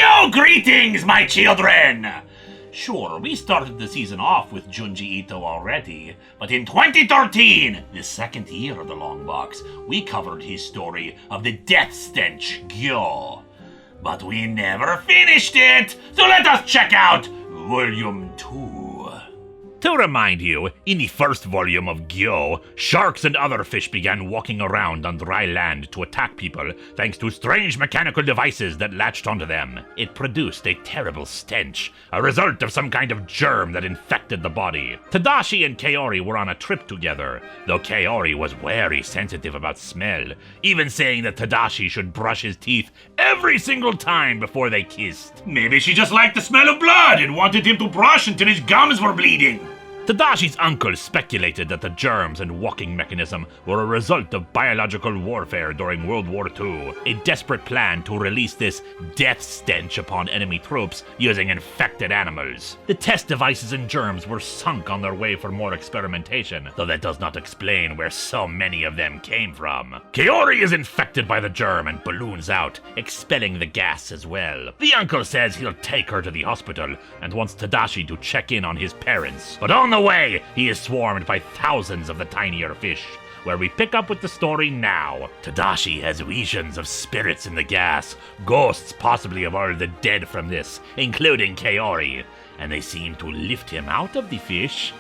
So greetings, my children! Sure, we started the season off with Junji Ito already, but in 2013, the second year of the Longbox, we covered his story of the death stench, ghoul. But we never finished it, so let us check out Volume 2. To remind you, in the first volume of Gyo, sharks and other fish began walking around on dry land to attack people thanks to strange mechanical devices that latched onto them. It produced a terrible stench, a result of some kind of germ that infected the body. Tadashi and Kaori were on a trip together, though Kaori was very sensitive about smell, even saying that Tadashi should brush his teeth every single time before they kissed. Maybe she just liked the smell of blood and wanted him to brush until his gums were bleeding. Tadashi's uncle speculated that the germs and walking mechanism were a result of biological warfare during World War II, a desperate plan to release this death stench upon enemy troops using infected animals. The test devices and germs were sunk on their way for more experimentation, though that does not explain where so many of them came from. Kaori is infected by the germ and balloons out, expelling the gas as well. The uncle says he'll take her to the hospital and wants Tadashi to check in on his parents, but on the way, he is swarmed by thousands of the tinier fish, where we pick up with the story now. Tadashi has visions of spirits in the gas, ghosts possibly of all the dead from this, including Kaori, and they seem to lift him out of the fish.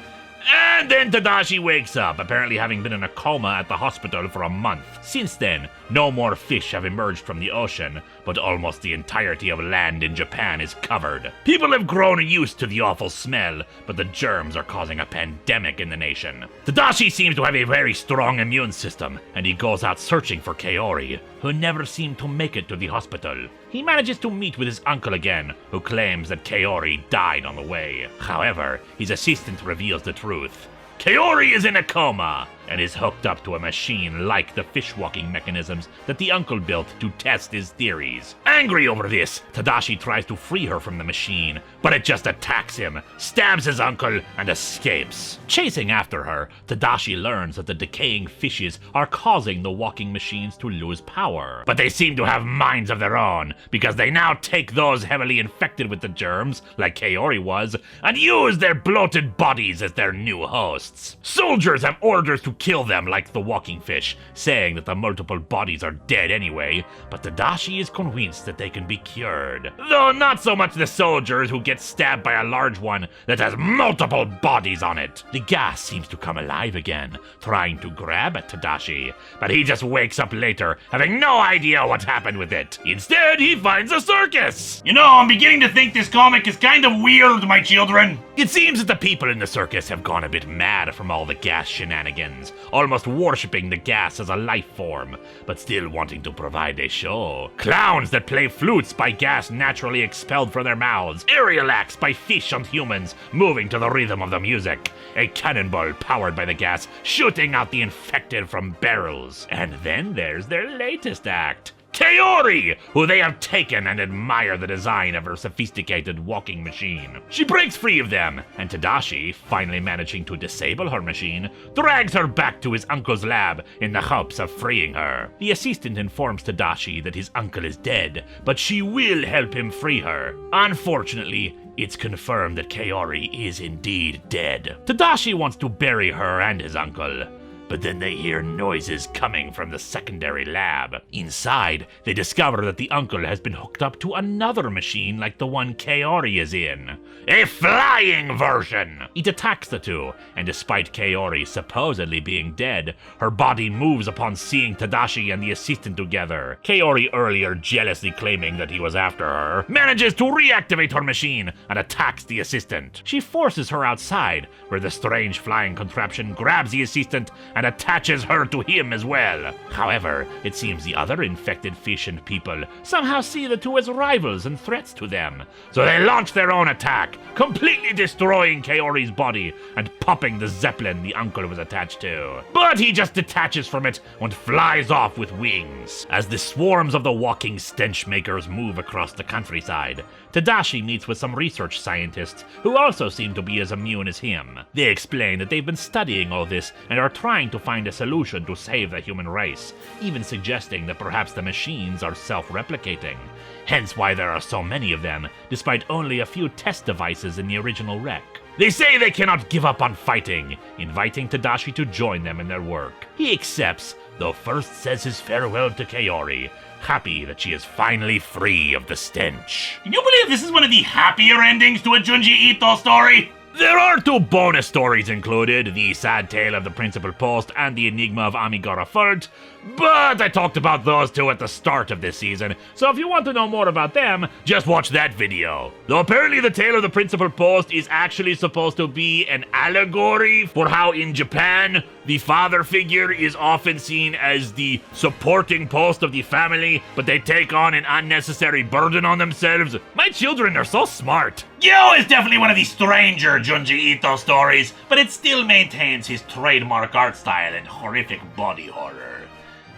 And then Tadashi wakes up, apparently having been in a coma at the hospital for a month. Since then, no more fish have emerged from the ocean, but almost the entirety of land in Japan is covered. People have grown used to the awful smell, but the germs are causing a pandemic in the nation. Tadashi seems to have a very strong immune system, and he goes out searching for Kaori, who never seemed to make it to the hospital. He manages to meet with his uncle again, who claims that Kaori died on the way. However, his assistant reveals the truth. Kaori is in a coma and is hooked up to a machine like the fish-walking mechanisms that the uncle built to test his theories. Angry over this, Tadashi tries to free her from the machine, but it just attacks him, stabs his uncle, and escapes. Chasing after her, Tadashi learns that the decaying fishes are causing the walking machines to lose power. But they seem to have minds of their own, because they now take those heavily infected with the germs, like Kaori was, and use their bloated bodies as their new hosts. Soldiers have orders to kill them like the walking fish, saying that the multiple bodies are dead anyway, but Tadashi is convinced that they can be cured. Though not so much the soldiers who get stabbed by a large one that has multiple bodies on it. The gas seems to come alive again, trying to grab at Tadashi, but he just wakes up later, having no idea what happened with it. Instead, he finds a circus! You know, I'm beginning to think this comic is kind of weird, my children. It seems that the people in the circus have gone a bit mad from all the gas shenanigans, almost worshipping the gas as a life form, but still wanting to provide a show. Clowns that play flutes by gas naturally expelled from their mouths, aerial acts by fish and humans moving to the rhythm of the music, a cannonball powered by the gas shooting out the infected from barrels. And then there's their latest act, Kaori, who they have taken and admire the design of her sophisticated walking machine. She breaks free of them, and Tadashi, finally managing to disable her machine, drags her back to his uncle's lab in the hopes of freeing her. The assistant informs Tadashi that his uncle is dead, but she will help him free her. Unfortunately, it's confirmed that Kaori is indeed dead. Tadashi wants to bury her and his uncle, but then they hear noises coming from the secondary lab. Inside, they discover that the uncle has been hooked up to another machine like the one Kaori is in. A flying version! It attacks the two, and despite Kaori supposedly being dead, her body moves upon seeing Tadashi and the assistant together. Kaori, earlier jealously claiming that he was after her, manages to reactivate her machine and attacks the assistant. She forces her outside, where the strange flying contraption grabs the assistant and attaches her to him as well. However, it seems the other infected fish and people somehow see the two as rivals and threats to them. So they launch their own attack, completely destroying Kaori's body and popping the zeppelin the uncle was attached to. But he just detaches from it and flies off with wings. As the swarms of the walking stench makers move across the countryside, Tadashi meets with some research scientists who also seem to be as immune as him. They explain that they've been studying all this and are trying trying to find a solution to save the human race, even suggesting that perhaps the machines are self-replicating. Hence why there are so many of them, despite only a few test devices in the original wreck. They say they cannot give up on fighting, inviting Tadashi to join them in their work. He accepts, though first says his farewell to Kaori, happy that she is finally free of the stench. Can you believe this is one of the happier endings to a Junji Ito story? There are 2 bonus stories included, the sad tale of the principal post and the enigma of Amigara Furt, but I talked about those 2 at the start of this season, so if you want to know more about them, just watch that video. Though apparently the tale of the principal post is actually supposed to be an allegory for how in Japan, the father figure is often seen as the supporting post of the family, but they take on an unnecessary burden on themselves. My children are so smart. Yo is definitely one of the stranger Junji Ito stories, but it still maintains his trademark art style and horrific body horror.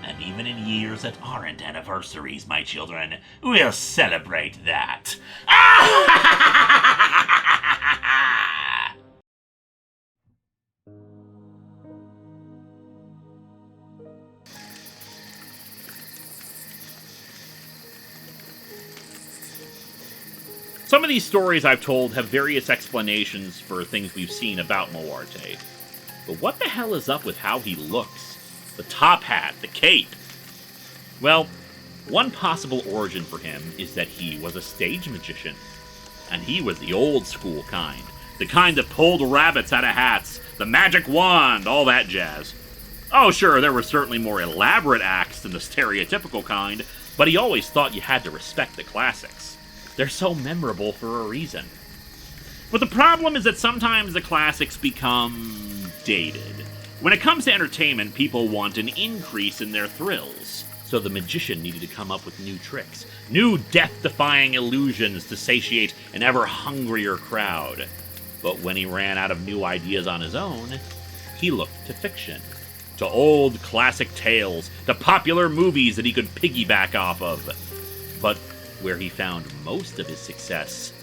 And even in years that aren't anniversaries, my children, we'll celebrate that. Some of these stories I've told have various explanations for things we've seen about Moarte. But what the hell is up with how he looks? The top hat, the cape. Well, one possible origin for him is that he was a stage magician. And he was the old school kind. The kind that pulled rabbits out of hats, the magic wand, all that jazz. Oh sure, there were certainly more elaborate acts than the stereotypical kind, but he always thought you had to respect the classics. They're so memorable for a reason. But the problem is that sometimes the classics become dated. When it comes to entertainment, people want an increase in their thrills. So the magician needed to come up with new tricks, new death-defying illusions to satiate an ever-hungrier crowd. But when he ran out of new ideas on his own, he looked to fiction. To old classic tales, to popular movies that he could piggyback off of. But where he found most of his success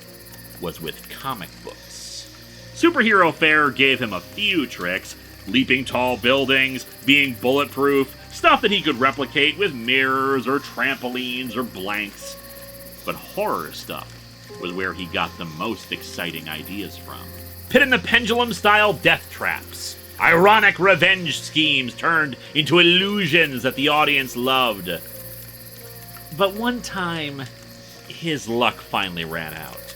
was with comic books. Superhero fare gave him a few tricks, leaping tall buildings, being bulletproof, stuff that he could replicate with mirrors or trampolines or blanks. But horror stuff was where he got the most exciting ideas from. Pit in the pendulum-style death traps, ironic revenge schemes turned into illusions that the audience loved. But one time, his luck finally ran out.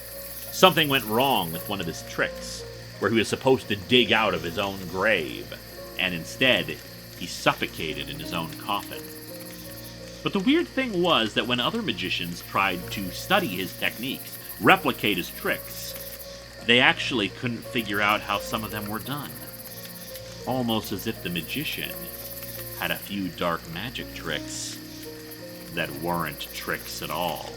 Something went wrong with one of his tricks, where he was supposed to dig out of his own grave, and instead, he suffocated in his own coffin. But the weird thing was that when other magicians tried to study his techniques, replicate his tricks, they actually couldn't figure out how some of them were done. Almost as if the magician had a few dark magic tricks that weren't tricks at all.